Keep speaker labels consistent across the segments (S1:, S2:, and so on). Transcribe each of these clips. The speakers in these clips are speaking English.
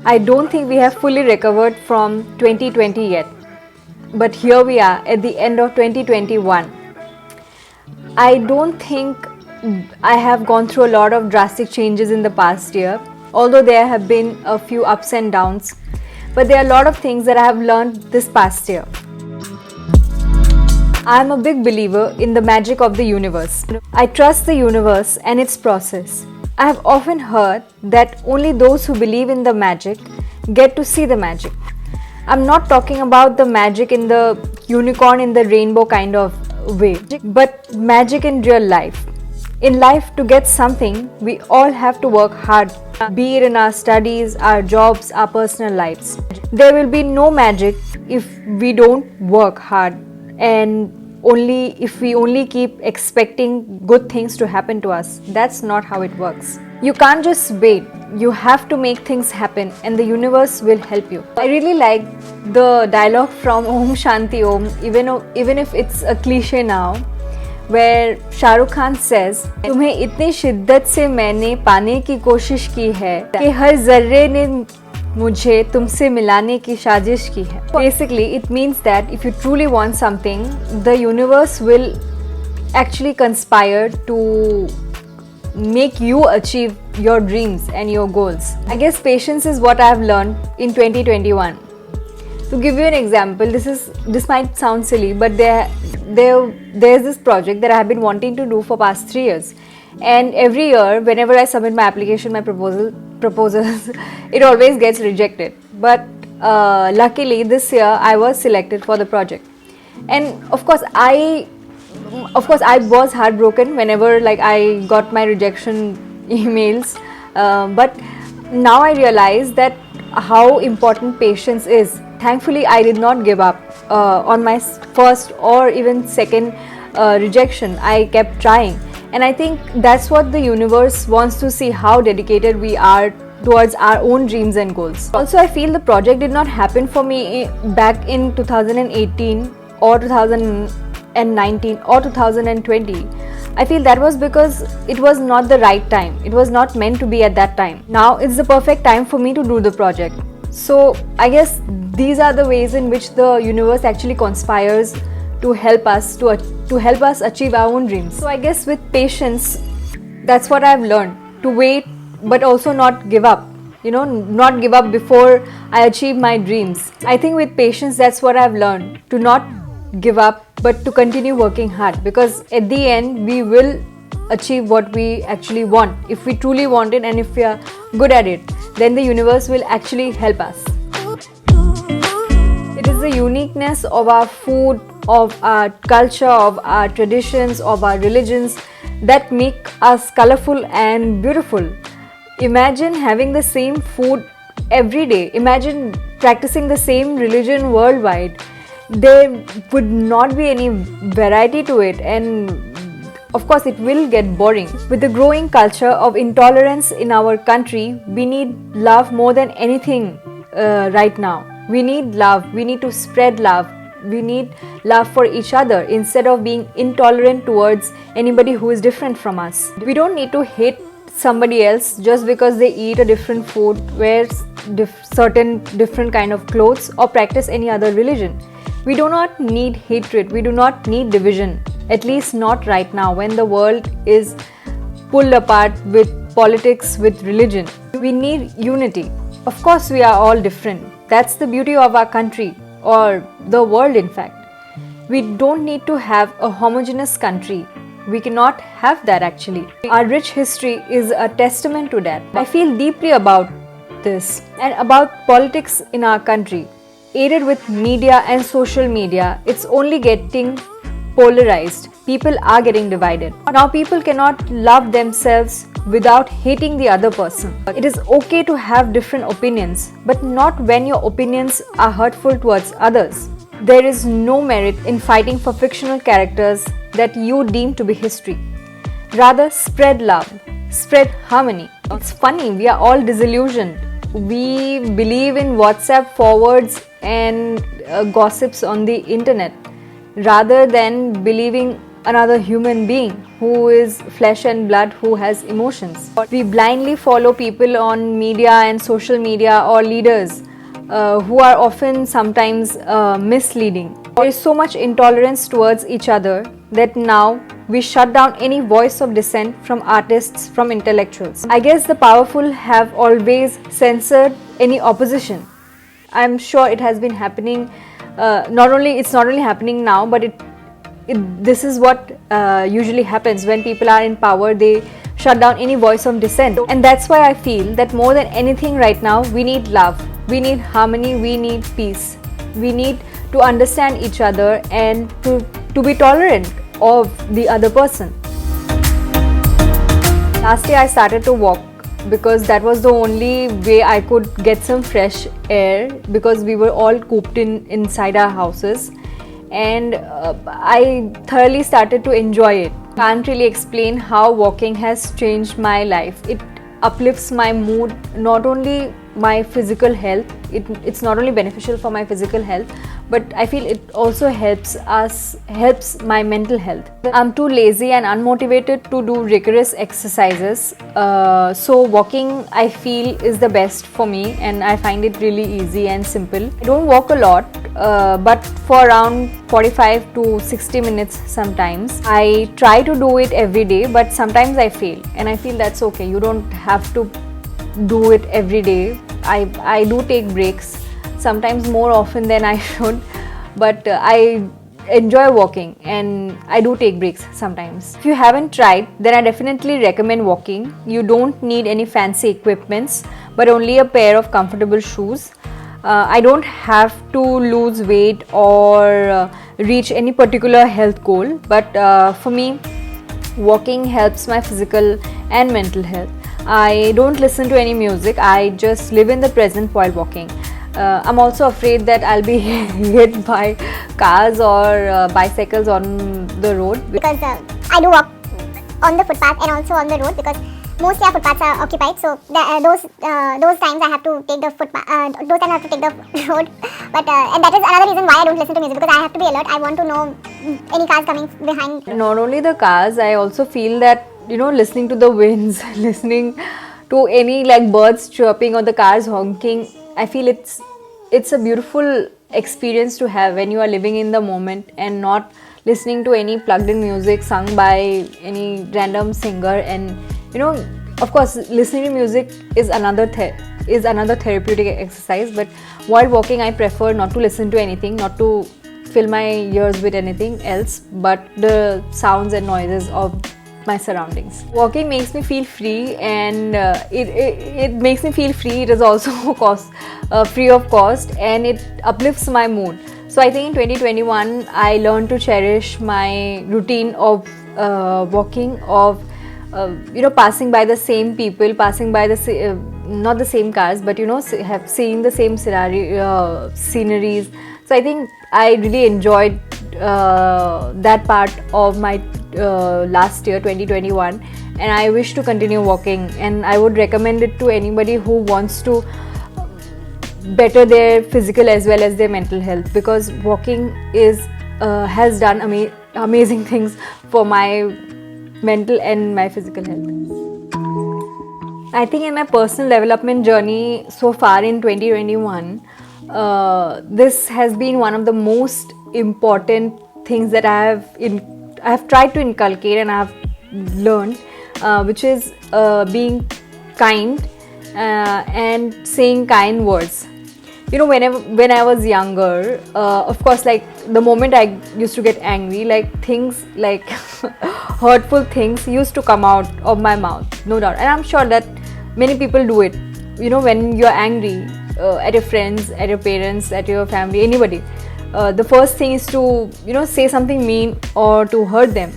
S1: I don't think we have fully recovered from 2020 yet. But here we are at the end of 2021. I don't think I have gone through a lot of drastic changes in the past year, although there have been a few ups and downs. But there are a lot of things that I have learned this past year. I am a big believer in the magic of the universe. I trust the universe and its process. I have often heard that only those who believe in the magic get to see the magic. I'm not talking about the magic in the unicorn in the rainbow kind of way, but magic in real life. In life, to get something, we all have to work hard, be it in our studies, our jobs, our personal lives. There will be no magic if we don't work hard and if we only keep expecting good things to happen to us. That's not how it works. You can't just wait. You have to make things happen and the universe will help you. I really like the dialogue from Om Shanti Om, even if it's a cliche now, where Shah Rukh Khan says, तुम्हें इतनी शिद्दत से मैंने पाने की कोशिश की है कि हर जर्रे ने मुझे तुमसे मिलाने की साजिश की है. Basically, it means that if you truly want something, the universe will actually conspire to make you achieve your dreams and your goals. I guess patience is what I have learned in 2021. To give you an example, this might sound silly, but there's this project that I have been wanting to do for past 3 years. And every year, whenever I submit my application, my proposals, it always gets rejected. But luckily, this year I was selected for the project. And of course, I was heartbroken whenever I got my rejection emails. But now I realize that how important patience is. Thankfully, I did not give up on my first or even second rejection. I kept trying. And I think that's what the universe wants to see, how dedicated we are towards our own dreams and goals. Also, I feel the project did not happen for me back in 2018 or 2019 or 2020. I feel that was because it was not the right time. It was not meant to be at that time. Now it's the perfect time for me to do the project. So I guess these are the ways in which the universe actually conspires to help us achieve our own dreams. So I guess with patience, that's what I've learned, to wait but also not give up. Not give up before I achieve my dreams. I think with patience, that's what I've learned, to not give up but to continue working hard, because at the end we will achieve what we actually want. If we truly want it and if we are good at it, then the universe will actually help us. It is the uniqueness of our food, of our culture, of our traditions, of our religions that make us colorful and beautiful. Imagine having the same food every day. Imagine practicing the same religion worldwide. There would not be any variety to it, and of course it will get boring. With the growing culture of intolerance in our country, we need love more than anything right now. We need love. We need to spread love. We need love for each other instead of being intolerant towards anybody who is different from us. We don't need to hate somebody else just because they eat a different food, wear certain different kind of clothes, or practice any other religion. We do not need hatred. We do not need division. At least not right now, when the world is pulled apart with politics, with religion. We need unity. Of course, we are all different. That's the beauty of our country, or the world in fact. We don't need to have a homogeneous country. We cannot have that actually. Our rich history is a testament to that. I feel deeply about this and about politics in our country. Aided with media and social media, it's only getting polarized. People are getting divided. Now people cannot love themselves without hating the other person. It is okay to have different opinions, but not when your opinions are hurtful towards others. There is no merit in fighting for fictional characters that you deem to be history. Rather, spread love, spread harmony. It's funny, we are all disillusioned. We believe in WhatsApp forwards and gossips on the internet rather than believing another human being who is flesh and blood, who has emotions. We blindly follow people on media and social media, or leaders who are often sometimes misleading. There is so much intolerance towards each other that now we shut down any voice of dissent from artists, from intellectuals. I guess the powerful have always censored any opposition. I'm sure it has been happening. It's not only happening now, but this is what usually happens when people are in power. They shut down any voice of dissent, and that's why I feel that more than anything right now, we need love, we need harmony, we need peace. We need to understand each other and to be tolerant of the other person. Last year I started to walk because that was the only way I could get some fresh air, because we were all cooped inside our houses, and I thoroughly started to enjoy it. Can't really explain how walking has changed my life. It uplifts my mood, not only my physical health. It's not only beneficial for my physical health, but I feel it also helps my mental health. I'm too lazy and unmotivated to do rigorous exercises, so walking, I feel, is the best for me, and I find it really easy and simple. I don't walk a lot, but for around 45 to 60 minutes sometimes. I try to do it every day, but sometimes I fail, and I feel that's okay. You don't have to do it every day. I do take breaks, sometimes more often than I should, but I enjoy walking and I do take breaks sometimes. If you haven't tried, then I definitely recommend walking. You don't need any fancy equipments, but only a pair of comfortable shoes. I don't have to lose weight or reach any particular health goal, but for me, walking helps my physical and mental health. I don't listen to any music, I just live in the present while walking. I'm also afraid that I'll be hit by cars or bicycles on the road.
S2: Because I do walk on the footpath and also on the road, because mostly our footpaths are occupied, so those times I have to take the footpath, those times I have to take the road. But and that is another reason why I don't listen to music, because I have to be alert. I want to know any cars coming behind.
S1: Not only the cars, I also feel that, listening to the winds, listening to any like birds chirping or the cars honking, I feel it's a beautiful experience to have when you are living in the moment and not listening to any plugged in music sung by any random singer. And of course, listening to music is another therapeutic exercise, but while walking I prefer not to listen to anything, not to fill my ears with anything else but the sounds and noises of my surroundings. Walking makes me feel free, and it makes me feel free. It is also free of cost, and it uplifts my mood. So I think in 2021 I learned to cherish my routine of walking, of passing by the same people, passing by the not the same cars, but have seen the same sceneries. So I think I really enjoyed that part of my last year 2021, and I wish to continue walking, and I would recommend it to anybody who wants to better their physical as well as their mental health, because walking has done amazing things for my mental and my physical health. I think in my personal development journey so far in 2021, this has been one of the most important things that I have tried to inculcate and I have learned, which is being kind and saying kind words. When I was younger, of course, like the moment I used to get angry, like things like hurtful things used to come out of my mouth, no doubt. And I'm sure that many people do it. When you're angry at your friends, at your parents, at your family, anybody, the first thing is to say something mean or to hurt them.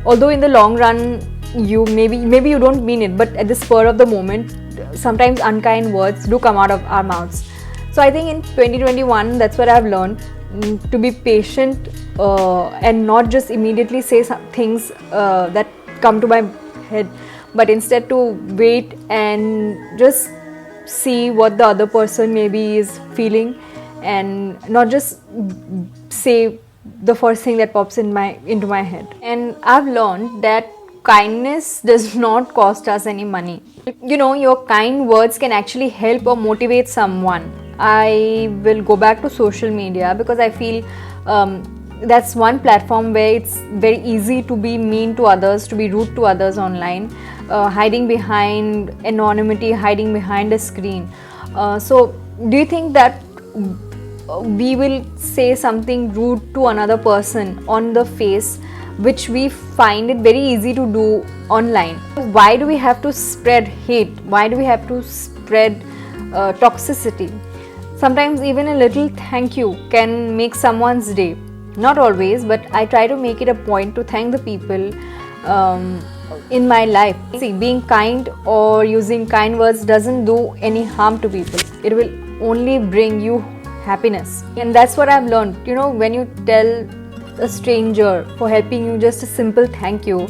S1: Although in the long run, you maybe you don't mean it, but at the spur of the moment, sometimes unkind words do come out of our mouths. So I think in 2021, that's what I've learned, to be patient and not just immediately say some things that come to my head, but instead to wait and just see what the other person maybe is feeling, and not just say the first thing that pops into my head. And I've learned that kindness does not cost us any money. You know, your kind words can actually help or motivate someone. I will go back to social media because I feel that's one platform where it's very easy to be mean to others, to be rude to others online, hiding behind anonymity, hiding behind a screen. So do you think that we will say something rude to another person on the face, which we find it very easy to do online? Why do we have to spread hate? Why do we have to spread toxicity? Sometimes even a little thank you can make someone's day. Not always, but I try to make it a point to thank the people in my life. See, being kind or using kind words doesn't do any harm to people. It will only bring you happiness. And that's what I've learned. You know, when you tell a stranger for helping you just a simple thank you,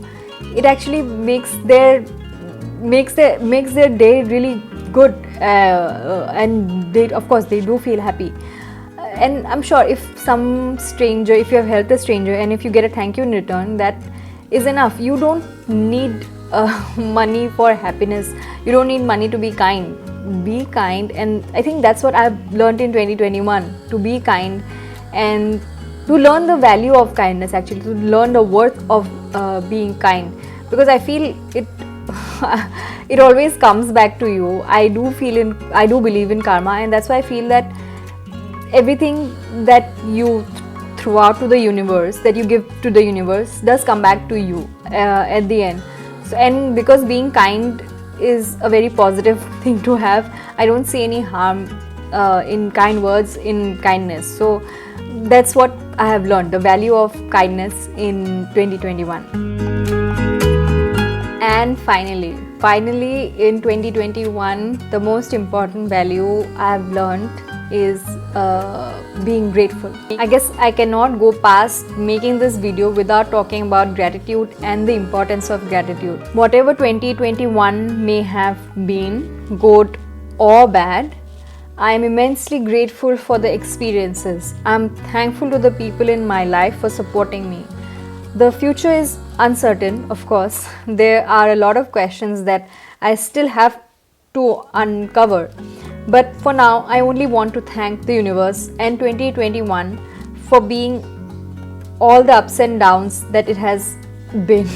S1: it actually makes their day really good, and they, of course, they do feel happy. And I'm sure if you have helped a stranger and if you get a thank you in return, that is enough. You don't need money for happiness. You don't need money to be kind. Be kind. And I think that's what I've learned in 2021, to be kind and to learn the value of kindness, actually, to learn the worth of being kind, because I feel it always comes back to you. I do believe in karma, and that's why I feel that everything that you throw out to the universe, that you give to the universe, does come back to you at the end. So, and because being kind is a very positive thing to have, I don't see any harm in kind words, in kindness. So that's what I have learned, the value of kindness in 2021. And finally in 2021, the most important value I have learned is being grateful. I guess I cannot go past making this video without talking about gratitude and the importance of gratitude. Whatever 2021 may have been, good or bad, I am immensely grateful for the experiences. I'm thankful to the people in my life for supporting me. The future is uncertain, of course. There are a lot of questions that I still have to uncover. But for now, I only want to thank the universe and 2021 for being all the ups and downs that it has been.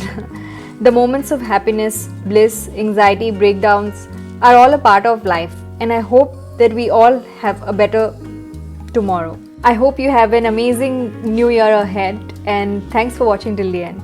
S1: The moments of happiness, bliss, anxiety, breakdowns are all a part of life, and I hope that we all have a better tomorrow. I hope you have an amazing new year ahead, and thanks for watching till the end.